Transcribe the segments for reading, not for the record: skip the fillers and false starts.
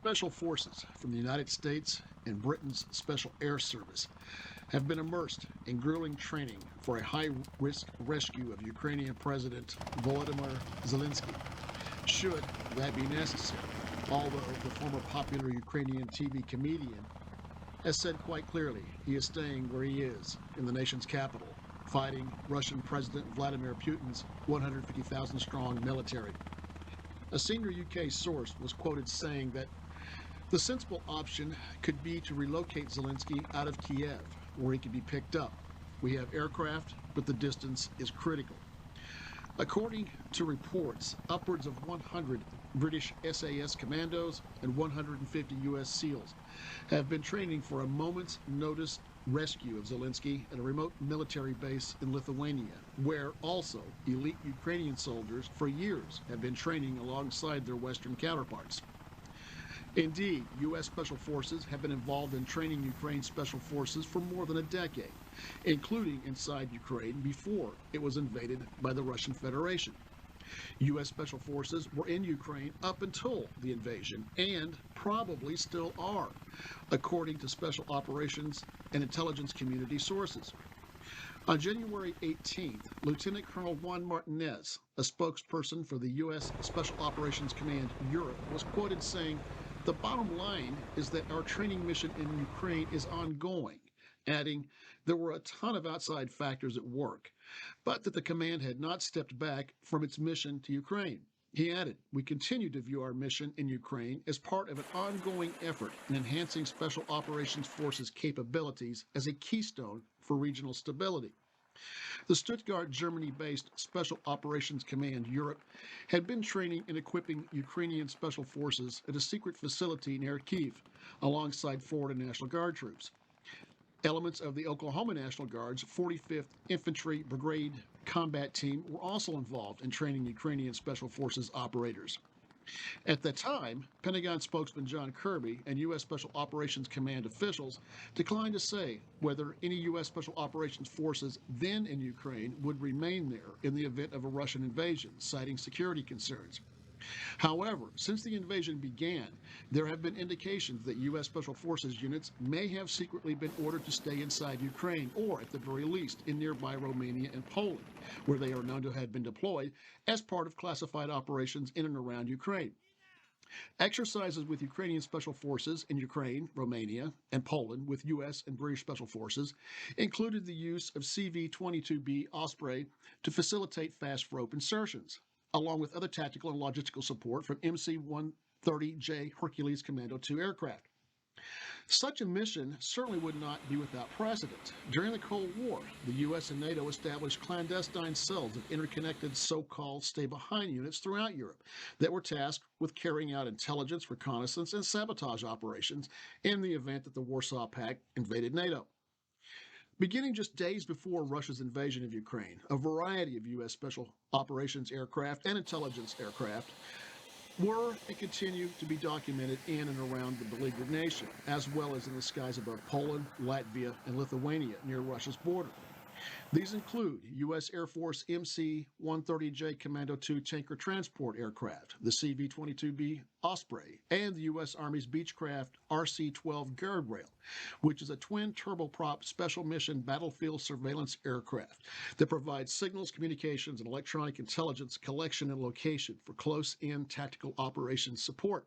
Special forces from the United States and Britain's Special Air Service have been immersed in grueling training for a high-risk rescue of Ukrainian President Volodymyr Zelenskyy, should that be necessary, although the former popular Ukrainian TV comedian has said quite clearly he is staying where he is, in the nation's capital, fighting Russian President Vladimir Putin's 150,000-strong military. A senior UK source was quoted saying that the sensible option could be to relocate Zelenskyy out of Kyiv, where he could be picked up. We have aircraft, but the distance is critical. According to reports, upwards of 100 British SAS commandos and 150 U.S. SEALs have been training for a moment's notice rescue of Zelenskyy at a remote military base in Lithuania, where also elite Ukrainian soldiers for years have been training alongside their Western counterparts. Indeed, U.S. Special Forces have been involved in training Ukraine's Special Forces for more than a decade, including inside Ukraine before it was invaded by the Russian Federation. U.S. Special Forces were in Ukraine up until the invasion, and probably still are, according to Special Operations and Intelligence Community sources. On January 18th, Lieutenant Colonel Juan Martinez, a spokesperson for the U.S. Special Operations Command Europe, was quoted saying, "The bottom line is that our training mission in Ukraine is ongoing," adding, "There were a ton of outside factors at work, but that the command had not stepped back from its mission to Ukraine." He added, "We continue to view our mission in Ukraine as part of an ongoing effort in enhancing Special Operations Forces capabilities as a keystone for regional stability." The Stuttgart, Germany-based Special Operations Command Europe had been training and equipping Ukrainian Special Forces at a secret facility near Kyiv, alongside Florida National Guard troops. Elements of the Oklahoma National Guard's 45th Infantry Brigade Combat Team were also involved in training Ukrainian Special Forces operators. At the time, Pentagon spokesman John Kirby and U.S. Special Operations Command officials declined to say whether any U.S. Special Operations forces then in Ukraine would remain there in the event of a Russian invasion, citing security concerns. However, since the invasion began, there have been indications that U.S. Special Forces units may have secretly been ordered to stay inside Ukraine, or at the very least in nearby Romania and Poland, where they are known to have been deployed as part of classified operations in and around Ukraine. Exercises with Ukrainian Special Forces in Ukraine, Romania, and Poland with U.S. and British Special Forces included the use of CV-22B Osprey to facilitate fast rope insertions, along with other tactical and logistical support from MC-130J Hercules Commando II aircraft. Such a mission certainly would not be without precedent. During the Cold War, the U.S. and NATO established clandestine cells of interconnected so-called stay-behind units throughout Europe that were tasked with carrying out intelligence, reconnaissance, and sabotage operations in the event that the Warsaw Pact invaded NATO. Beginning just days before Russia's invasion of Ukraine, a variety of U.S. Special Operations aircraft and intelligence aircraft were and continue to be documented in and around the beleaguered nation, as well as in the skies above Poland, Latvia, and Lithuania near Russia's border. These include U.S. Air Force MC-130J Commando II tanker transport aircraft, the CV-22B Osprey, and the U.S. Army's Beechcraft RC-12 Guardrail, which is a twin turboprop special mission battlefield surveillance aircraft that provides signals, communications, and electronic intelligence collection and location for close-in tactical operations support.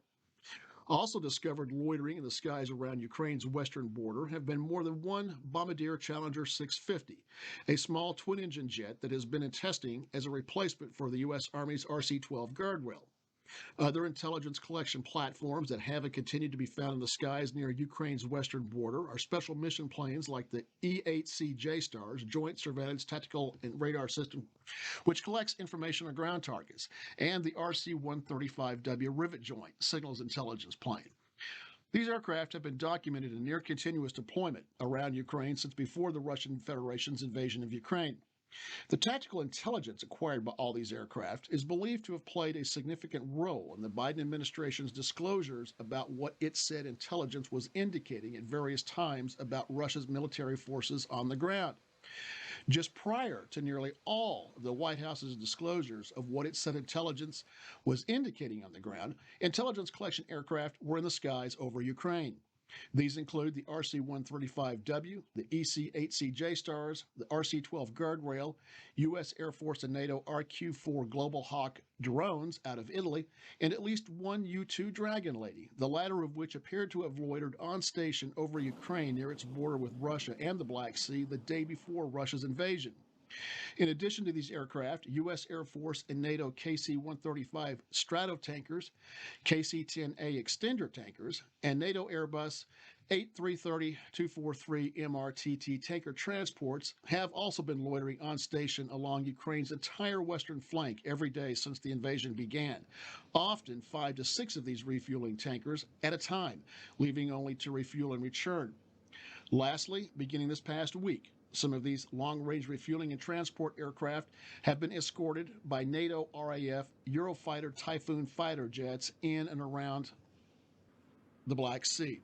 Also discovered loitering in the skies around Ukraine's western border have been more than one Bombardier Challenger 650, a small twin-engine jet that has been in testing as a replacement for the U.S. Army's RC-12 Guardrail. Other intelligence collection platforms that have and continue to be found in the skies near Ukraine's western border are special mission planes like the E-8C J-STARS, Joint Surveillance Tactical and Radar System, which collects information on ground targets, and the RC-135W Rivet Joint Signals Intelligence Plane. These aircraft have been documented in near continuous deployment around Ukraine since before the Russian Federation's invasion of Ukraine. The tactical intelligence acquired by all these aircraft is believed to have played a significant role in the Biden administration's disclosures about what it said intelligence was indicating at various times about Russia's military forces on the ground. Just prior to nearly all of the White House's disclosures of what it said intelligence was indicating on the ground, intelligence collection aircraft were in the skies over Ukraine. These include the RC-135W, the EC-8C Stars, the RC-12 Guardrail, U.S. Air Force and NATO RQ-4 Global Hawk drones out of Italy, and at least one U-2 Dragon Lady, the latter of which appeared to have loitered on station over Ukraine near its border with Russia and the Black Sea the day before Russia's invasion. In addition to these aircraft, U.S. Air Force and NATO KC-135 Stratotankers, KC-10A extender tankers, and NATO Airbus 8330-243 MRTT tanker transports have also been loitering on station along Ukraine's entire western flank every day since the invasion began, often 5 to 6 of these refueling tankers at a time, leaving only to refuel and return. Lastly, beginning this past week, some of these long-range refueling and transport aircraft have been escorted by NATO RAF Eurofighter Typhoon fighter jets in and around the Black Sea.